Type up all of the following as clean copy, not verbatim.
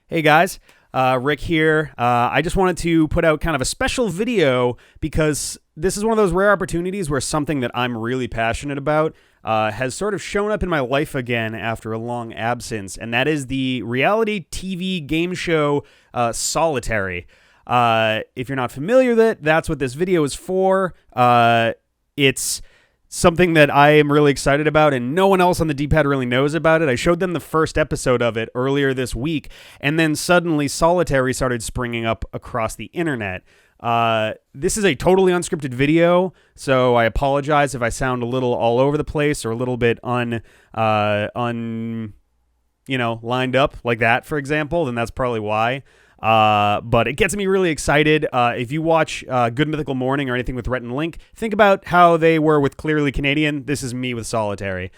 Hey guys, Rick here. I just wanted to put out kind of a special video because this is one of those rare opportunities where something that I'm really passionate about has sort of shown up in my life again after a long absence, and that is the reality TV game show Solitary. If you're not familiar with it, that's what this video is for. It's something that I am really excited about, and no one else on the D-pad really knows about it. I showed them the first episode of it earlier this week, and then suddenly Solitary started springing up across the internet. This is a totally unscripted video, so I apologize if I sound a little all over the place or a little bit lined up like that, for example, then that's probably why. But it gets me really excited. If you watch Good Mythical Morning or anything with Rhett and Link, think about how they were with Clearly Canadian. This is me with Solitary.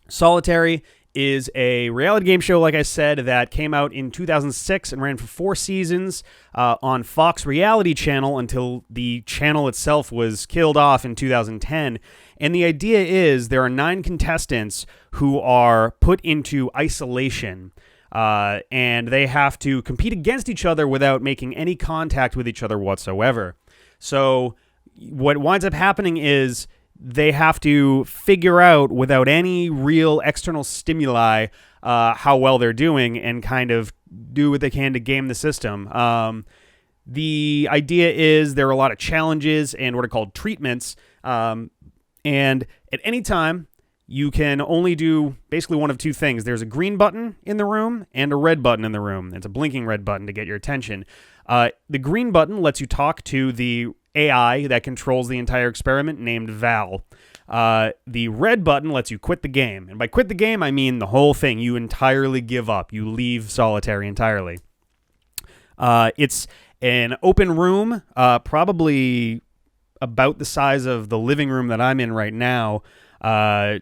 Solitary is a reality game show, like I said, that came out in 2006 and ran for 4 seasons on Fox Reality Channel until the channel itself was killed off in 2010. And the idea is there are 9 contestants who are put into isolation. And they have to compete against each other without making any contact with each other whatsoever. So what winds up happening is they have to figure out, without any real external stimuli, how well they're doing and kind of do what they can to game the system. The idea is there are a lot of challenges and what are called treatments. And at any time, you can only do basically one of 2 things. There's a green button in the room and a red button in the room. It's a blinking red button to get your attention. The green button lets you talk to the AI that controls the entire experiment named Val. The red button lets you quit the game. And by quit the game, I mean the whole thing. You entirely give up. You leave Solitary entirely. It's an open room, probably about the size of the living room that I'm in right now. I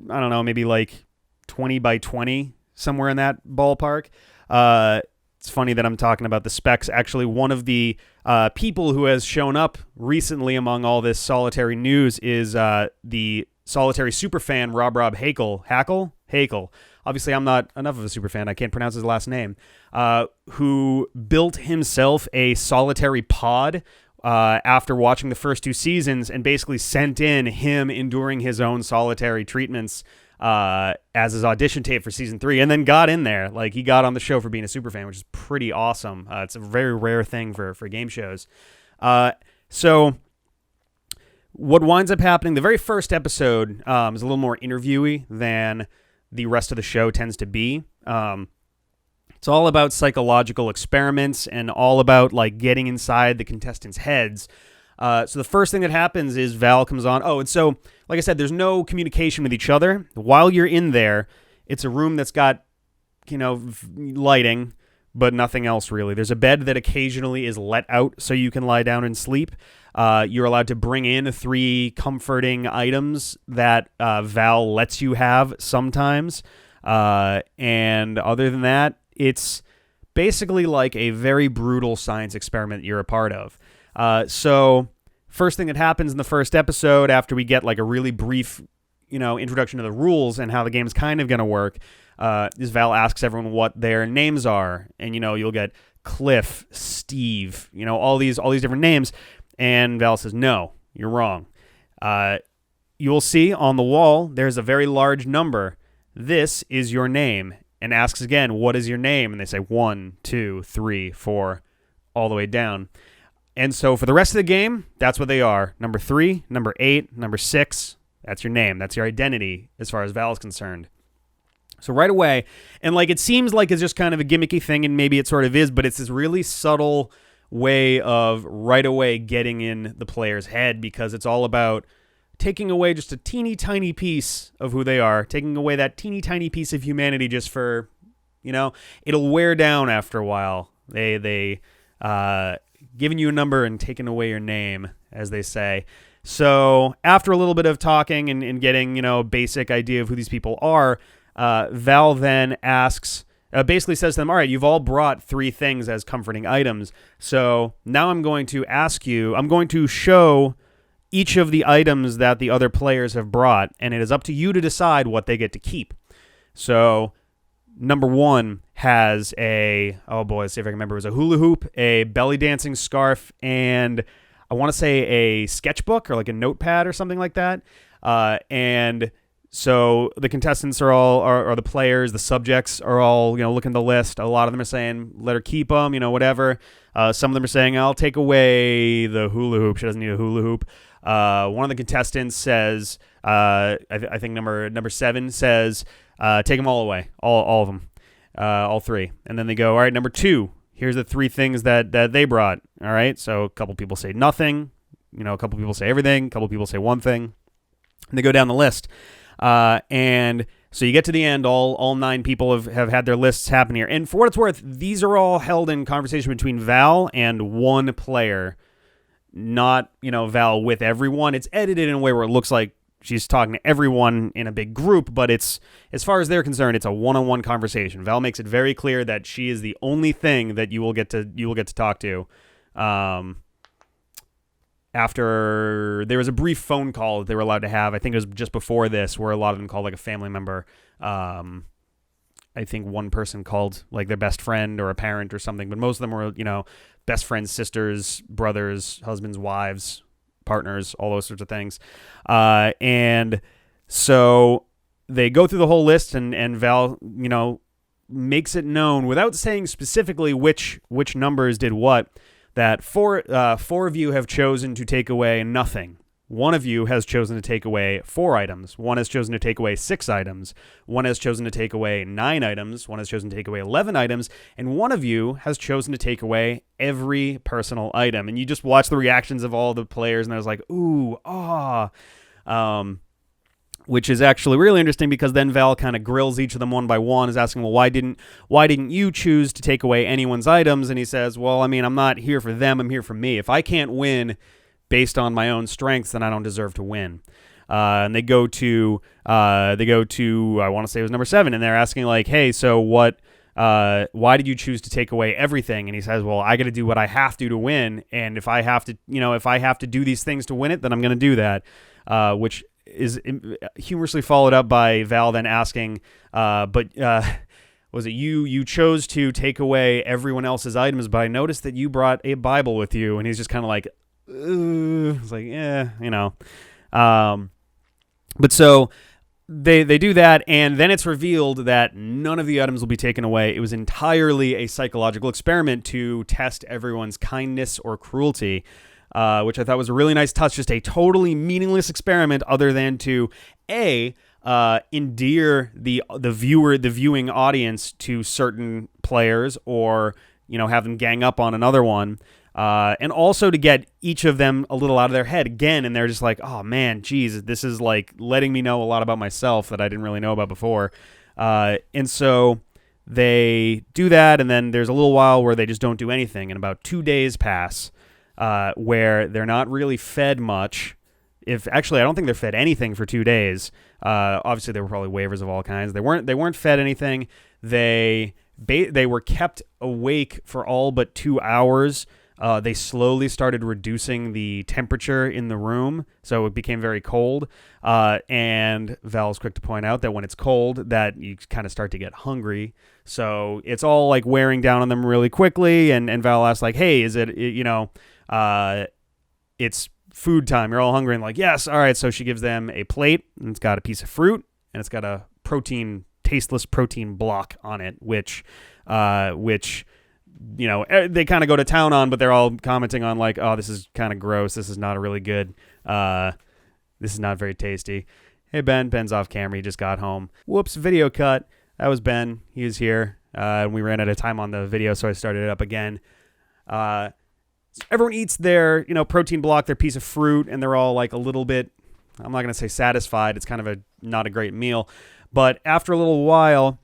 don't know, maybe like 20 by 20, somewhere in that ballpark. It's funny that I'm talking about the specs. Actually, one of the people who has shown up recently among all this Solitary news is the Solitary superfan, Rob Hakel. Obviously, I'm not enough of a superfan. I can't pronounce his last name. Who built himself a Solitary pod after watching the first 2 seasons and basically sent in him enduring his own Solitary treatments as his audition tape for season 3, and then got in there. Like, he got on the show for being a superfan, which is pretty awesome. It's a very rare thing for game shows. So what winds up happening, the very first episode is a little more interviewy than the rest of the show tends to be. It's all about psychological experiments and all about like getting inside the contestants' heads. So the first thing that happens is Val comes on. Oh, and so, like I said, there's no communication with each other. While you're in there, it's a room that's got, lighting, but nothing else really. There's a bed that occasionally is let out so you can lie down and sleep. You're allowed to bring in 3 comforting items that Val lets you have sometimes. And other than that, it's basically like a very brutal science experiment you're a part of. So first thing that happens in the first episode, after we get like a really brief, introduction to the rules and how the game's kind of going to work, is Val asks everyone what their names are. And, you'll get Cliff, Steve, all these different names. And Val says, no, you're wrong. You'll see on the wall, there's a very large number. This is your name. And asks again, what is your name? And they say 1, 2, 3, 4, all the way down. And so for the rest of the game, that's what they are. Number 3, number 8, number 6, that's your name. That's your identity as far as Val is concerned. So right away, and like it seems like it's just kind of a gimmicky thing, and maybe it sort of is, but it's this really subtle way of right away getting in the player's head, because it's all about taking away just a teeny tiny piece of who they are, taking away that teeny tiny piece of humanity just for, it'll wear down after a while. They giving you a number and taking away your name, as they say. So after a little bit of talking and getting, a basic idea of who these people are, Val then basically says to them, all right, you've all brought 3 things as comforting items. So now I'm going to show each of the items that the other players have brought, and it is up to you to decide what they get to keep. So, number 1 has oh boy, let's see if I can remember. It was a hula hoop, a belly dancing scarf, and I want to say a sketchbook or like a notepad or something like that. And so the contestants are the players, the subjects are all, looking at the list. A lot of them are saying, let her keep them, whatever. Some of them are saying, I'll take away the hula hoop. She doesn't need a hula hoop. One of the contestants says, I think number 7 says, take them all away, all of them, all 3. And then they go, all right, number 2, here's the 3 things that they brought. All right, so a couple people say nothing, a couple people say everything, a couple people say one thing, and they go down the list. And so you get to the end, all 9 people have had their lists happen here. And for what it's worth, these are all held in conversation between Val and one player, not, Val with everyone. It's edited in a way where it looks like she's talking to everyone in a big group, but it's, as far as they're concerned, it's a one-on-one conversation. Val makes it very clear that she is the only thing that you will get to talk to. After there was a brief phone call that they were allowed to have, I think it was just before this, where a lot of them called like a family member. I think one person called like their best friend or a parent or something, but most of them were, best friends, sisters, brothers, husbands, wives, partners, all those sorts of things. And so they go through the whole list, and Val, makes it known without saying specifically which numbers did what, that four of you have chosen to take away nothing. One of you has chosen to take away 4 items. One has chosen to take away 6 items. One has chosen to take away 9 items. One has chosen to take away 11 items. And one of you has chosen to take away every personal item. And you just watch the reactions of all the players, and I was like, ooh, which is actually really interesting, because then Val kind of grills each of them one by one, is asking, well, why didn't you choose to take away anyone's items? And he says, well, I mean, I'm not here for them, I'm here for me. If I can't win based on my own strengths, then I don't deserve to win. And they go to I want to say it was number 7, and they're asking like, hey, so why did you choose to take away everything? And he says, well, I got to do what I have to win, and if I have to do these things to win it, then I'm going to do that, which is humorously followed up by Val then asking, was it you chose to take away everyone else's items, but I noticed that you brought a Bible with you? And he's just kind of like, it's like, but so they do that, and then it's revealed that none of the items will be taken away. It was entirely a psychological experiment to test everyone's kindness or cruelty, which I thought was a really nice touch. Just a totally meaningless experiment, other than to endear the viewing audience to certain players, or have them gang up on another one, and also to get each of them a little out of their head again. And they're just like, oh man, geez, this is like letting me know a lot about myself that I didn't really know about before. And so they do that, and then there's a little while where they just don't do anything, and about 2 days pass, where they're not really fed much. I don't think they're fed anything for 2 days. Obviously, there were probably waivers of all kinds. They weren't fed anything. They were kept awake for all but 2 hours. They slowly started reducing the temperature in the room, so it became very cold. And Val's quick to point out that when it's cold, that you kind of start to get hungry. So it's all like wearing down on them really quickly. And Val asks like, "Hey, is it it's food time? You're all hungry." And like, "Yes, all right." So she gives them a plate, and it's got a piece of fruit, and it's got a tasteless protein block on it, which they kind of go to town on, but they're all commenting on like, oh, this is kind of gross. This is not really good. This is not very tasty. Hey, Ben's off camera. He just got home. Whoops, video cut. That was Ben. He was here. And we ran out of time on the video, so I started it up again. Everyone eats their, protein block, their piece of fruit, and they're all like a little bit, I'm not going to say satisfied. It's kind of not a great meal. But after a little while,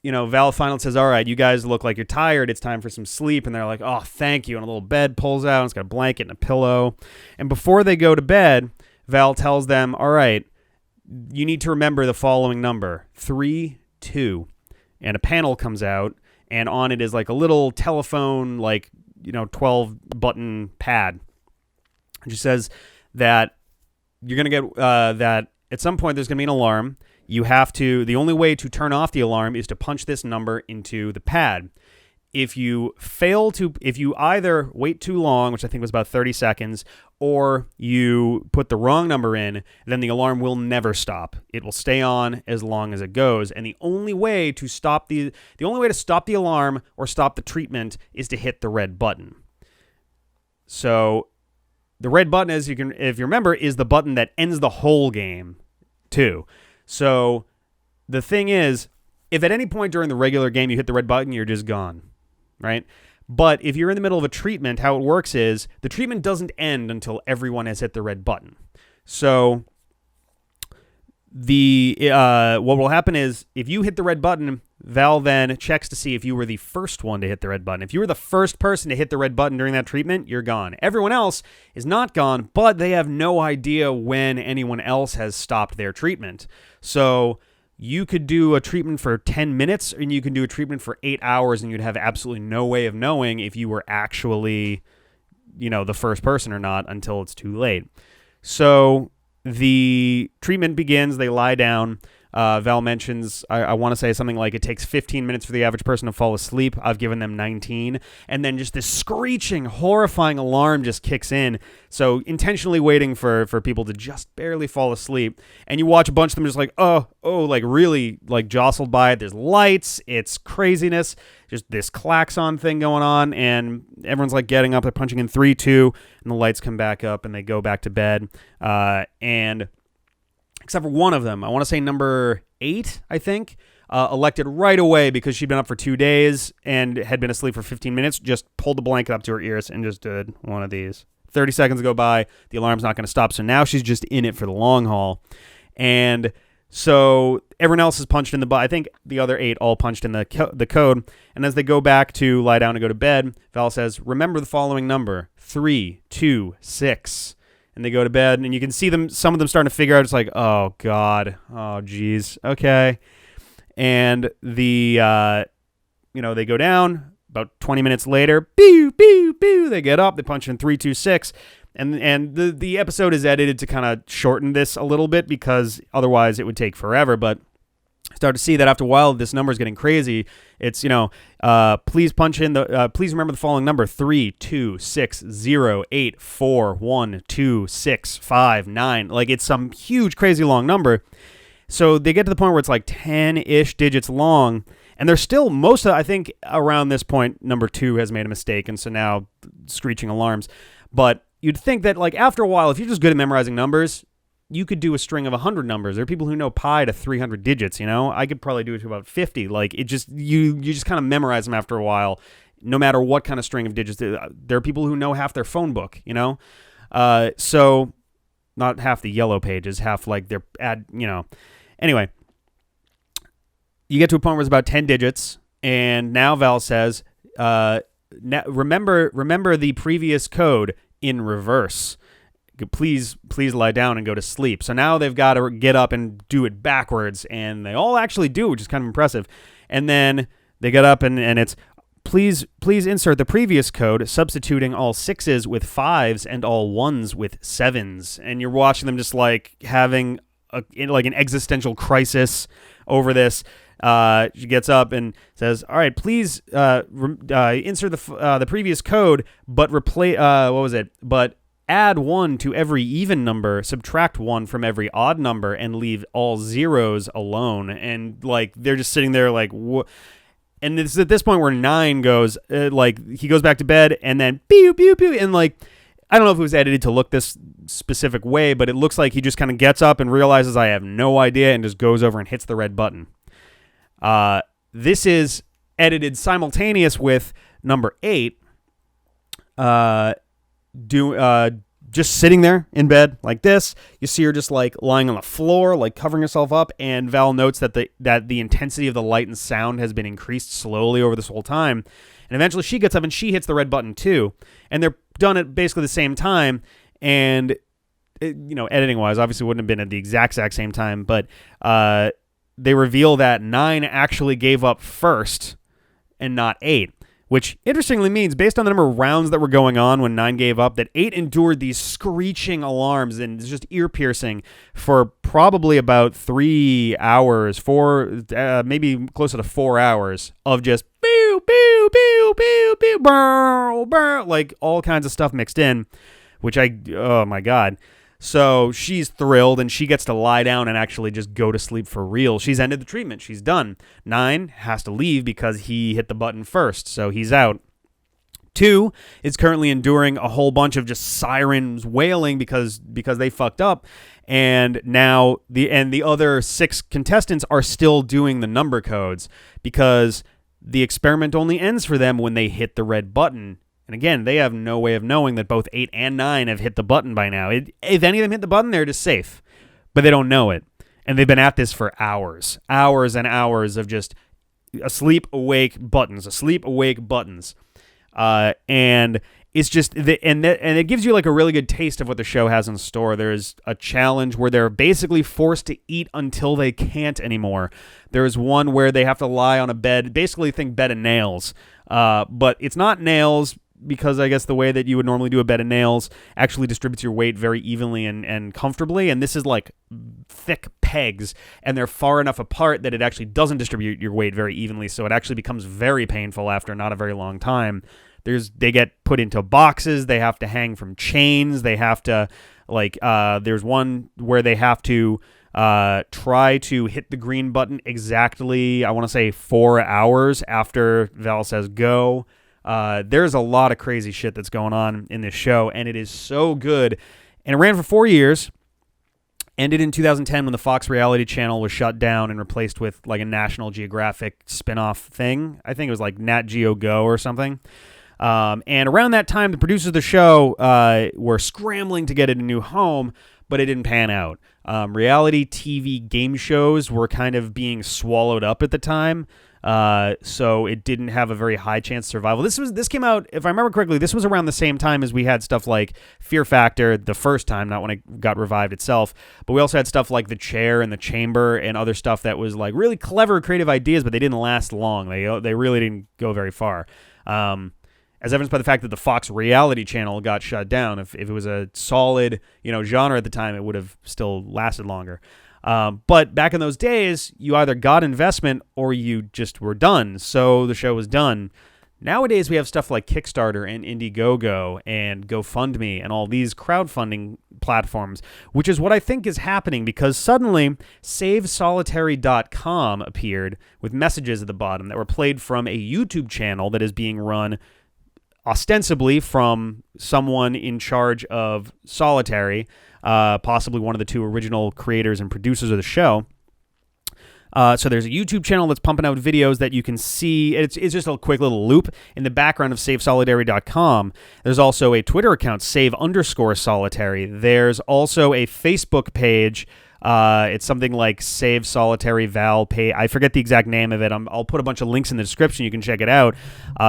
Val finally says, all right, you guys look like you're tired. It's time for some sleep. And they're like, oh, thank you. And a little bed pulls out, and it's got a blanket and a pillow. And before they go to bed, Val tells them, all right, you need to remember the following number, 3, 2. And a panel comes out, and on it is like a little telephone, 12-button pad. And she says that you're going to get, that at some point there's going to be an alarm. the only way to turn off the alarm is to punch this number into the pad. If you either wait too long, which I think was about 30 seconds, or you put the wrong number in, then the alarm will never stop. It will stay on as long as it goes. And the only way to stop the alarm or stop the treatment is to hit the red button. So the red button, if you remember, is the button that ends the whole game too. So the thing is, if at any point during the regular game you hit the red button, you're just gone. Right? But if you're in the middle of a treatment, how it works is the treatment doesn't end until everyone has hit the red button. So what will happen is if you hit the red button, Val then checks to see if you were the first one to hit the red button. If you were the first person to hit the red button during that treatment, you're gone. Everyone else is not gone, but they have no idea when anyone else has stopped their treatment. So you could do a treatment for 10 minutes and you can do a treatment for 8 hours and you'd have absolutely no way of knowing if you were actually, the first person or not until it's too late. So the treatment begins. They lie down. Val mentions, I want to say something like it takes 15 minutes for the average person to fall asleep. I've given them 19. And then just this screeching, horrifying alarm just kicks in. So intentionally waiting for people to just barely fall asleep. And you watch a bunch of them just like, like really like jostled by it. There's lights. It's craziness. Just this klaxon thing going on. And everyone's like getting up. They're punching in 3, 2. And the lights come back up and they go back to bed. Except for one of them, I want to say number 8, I think, elected right away because she'd been up for 2 days and had been asleep for 15 minutes, just pulled the blanket up to her ears and just did one of these. 30 seconds go by, the alarm's not going to stop, so now she's just in it for the long haul. And so everyone else is punched in I think the other 8 all punched in the code, and as they go back to lie down and go to bed, Val says, remember the following number, 3, 2, 6. And they go to bed, and you can see some of them starting to figure out, it's like, oh, God, oh, geez, okay. And they go down, about 20 minutes later, pew, pew, pew, they get up, they punch in 3, 2, 6, and the episode is edited to kind of shorten this a little bit, because otherwise it would take forever, but start to see that after a while this number is getting crazy. It's please punch in please remember the following number, 3, 2, 6, 0, 8, 4, 1, 2, 6, 5, 9. Like it's some huge crazy long number. So they get to the point where it's like 10-ish digits long, and they're still I think around this point number 2 has made a mistake, and so now screeching alarms. But you'd think that like after a while, if you're just good at memorizing numbers, you could do a string of 100 numbers. There are people who know pi to 300 digits, I could probably do it to about 50. Like, it just, you just kind of memorize them after a while, no matter what kind of string of digits. There are people who know half their phone book, So, not half the yellow pages, half like their Anyway, you get to a point where it's about 10 digits, and now Val says, remember the previous code in reverse. Please lie down and go to sleep. So now they've got to get up and do it backwards, and they all actually do, which is kind of impressive. And then they get up and it's, please insert the previous code, substituting all 6s with 5s and all 1s with 7s. And you're watching them just like having an existential crisis over this. She gets up and says, all right, please insert the previous code, but but add 1 to every even number, subtract 1 from every odd number, and leave all zeros alone. And like they're just sitting there like, what? And it's at this point where 9 goes, he goes back to bed, and then pew pew pew, and like I don't know if it was edited to look this specific way, but it looks like he just kind of gets up and realizes I have no idea, and just goes over and hits the red button. This is edited simultaneous with number 8. Just sitting there in bed like this. You see her just like lying on the floor, like covering herself up, and Val notes that the intensity of the light and sound has been increased slowly over this whole time. And eventually she gets up and she hits the red button too. And they're done at basically the same time. And editing wise, obviously wouldn't have been at the exact same time, but they reveal that 9 actually gave up first and not 8. which interestingly means, based on the number of rounds that were going on when 9 gave up, that 8 endured these screeching alarms and just ear-piercing for probably about 3 hours, maybe closer to 4 hours of just pew, pew, pew, pew, pew, burr, burr, like all kinds of stuff mixed in, which oh my God. So she's thrilled, and she gets to lie down and actually just go to sleep for real. She's ended the treatment. She's done. 9 has to leave because he hit the button first, so he's out. 2 is currently enduring a whole bunch of just sirens wailing because they fucked up, and now the other 6 contestants are still doing the number codes because the experiment only ends for them when they hit the red button. And again, they have no way of knowing that both 8 and 9 have hit the button by now. If any of them hit the button, they're just safe. But they don't know it. And they've been at this for hours. Hours and hours of just asleep, awake buttons. Asleep, awake buttons. And it's just... and it gives you like a really good taste of what the show has in store. There's a challenge where they're basically forced to eat until they can't anymore. There's one where they have to lie on a bed. Basically, think bed of nails. But it's not nails, because I guess the way that you would normally do a bed of nails actually distributes your weight very evenly and comfortably, and this is like thick pegs, and they're far enough apart that it actually doesn't distribute your weight very evenly, so it actually becomes very painful after not a very long time. They get put into boxes, they have to hang from chains, they have to, there's one where they have to try to hit the green button exactly, I want to say 4 hours after Val says go. There's a lot of crazy shit that's going on in this show, and it is so good. And it ran for 4 years, ended in 2010 when the Fox reality channel was shut down and replaced with like a National Geographic spin-off thing. I think it was like Nat Geo Go or something. And around that time, the producers of the show were scrambling to get it a new home, but it didn't pan out. Reality TV game shows were kind of being swallowed up at the time. So it didn't have a very high chance of survival. This came out, if I remember correctly, this was around the same time as we had stuff like Fear Factor the first time, not when it got revived itself, but we also had stuff like The Chair and The Chamber and other stuff that was like really clever, creative ideas, but they didn't last long. They really didn't go very far. As evidenced by the fact that the Fox reality channel got shut down. If it was a solid, genre at the time, it would have still lasted longer. But back in those days, you either got investment or you just were done. So the show was done. Nowadays, we have stuff like Kickstarter and Indiegogo and GoFundMe and all these crowdfunding platforms, which is what I think is happening because suddenly SaveSolitary.com appeared with messages at the bottom that were played from a YouTube channel that is being run ostensibly from someone in charge of Solitary, possibly one of the 2 original creators and producers of the show. So there's a YouTube channel that's pumping out videos that you can see. It's just a quick little loop in the background of SaveSolitary.com. There's also a Twitter account, Save_Solitary. There's also a Facebook page. It's something like Save Solitary Val Pay. I forget the exact name of it. I'll put a bunch of links in the description. You can check it out.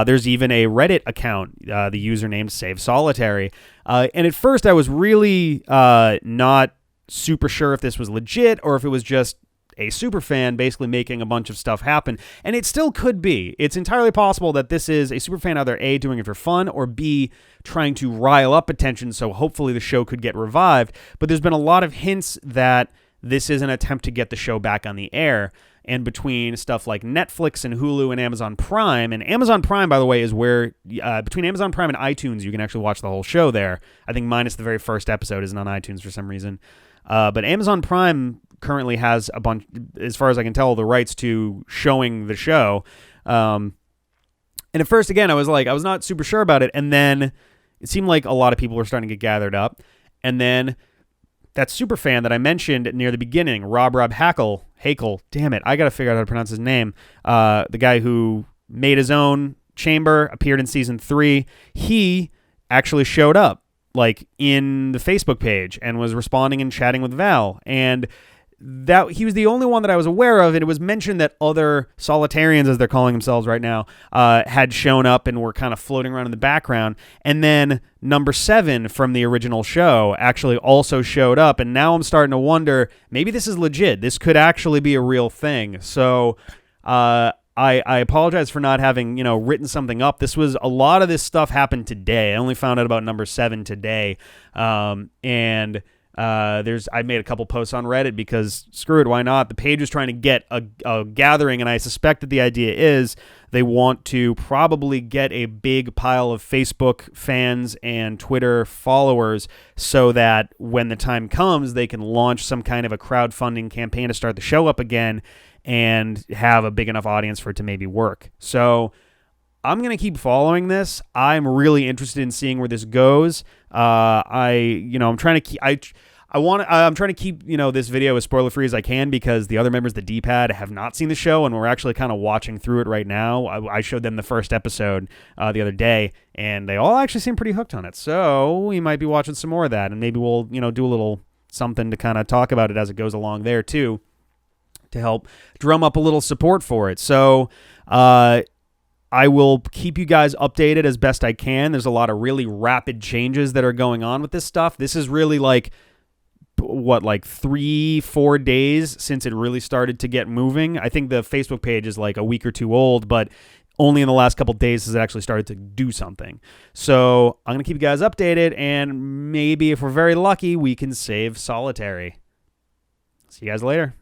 There's even a Reddit account, the username Save Solitary. And at first I was really not super sure if this was legit or if it was just a super fan basically making a bunch of stuff happen. And it still could be. It's entirely possible that this is a super fan either A, doing it for fun, or B, trying to rile up attention so hopefully the show could get revived. But there's been a lot of hints that this is an attempt to get the show back on the air. And between stuff like Netflix and Hulu and Amazon Prime, and Amazon Prime, by the way, is where, between Amazon Prime and iTunes, you can actually watch the whole show there. I think minus the very first episode isn't on iTunes for some reason. But Amazon Prime currently has a bunch, as far as I can tell, the rights to showing the show. And at first, again, I was not super sure about it. And then it seemed like a lot of people were starting to get gathered up. And then that super fan that I mentioned near the beginning, Rob Hakel, damn it, I got to figure out how to pronounce his name. The guy who made his own chamber, appeared in season 3. He actually showed up in the Facebook page and was responding and chatting with Val. And that he was the only one that I was aware of, and it was mentioned that other Solitarians, as they're calling themselves right now, had shown up and were kind of floating around in the background. And then number 7 from the original show actually also showed up, and now I'm starting to wonder, maybe this is legit. This could actually be a real thing. So I apologize for not having, written something up. A lot of this stuff happened today. I only found out about number 7 today. And I made a couple posts on Reddit because screw it, why not? The page is trying to get a gathering, and I suspect that the idea is they want to probably get a big pile of Facebook fans and Twitter followers so that when the time comes, they can launch some kind of a crowdfunding campaign to start the show up again and have a big enough audience for it to maybe work. So I'm going to keep following this. I'm really interested in seeing where this goes. I'm trying to keep, I'm trying to keep, this video as spoiler free as I can because the other members of the D-Pad have not seen the show and we're actually kind of watching through it right now. I showed them the first episode the other day and they all actually seem pretty hooked on it. So we might be watching some more of that and maybe we'll, do a little something to kind of talk about it as it goes along there too, to help drum up a little support for it. So I will keep you guys updated as best I can. There's a lot of really rapid changes that are going on with this stuff. This is really like 3-4 days since it really started to get moving. I think the Facebook page is like a week or two old, but only in the last couple days has it actually started to do something. So I'm going to keep you guys updated, and maybe if we're very lucky, we can save Solitary. See you guys later.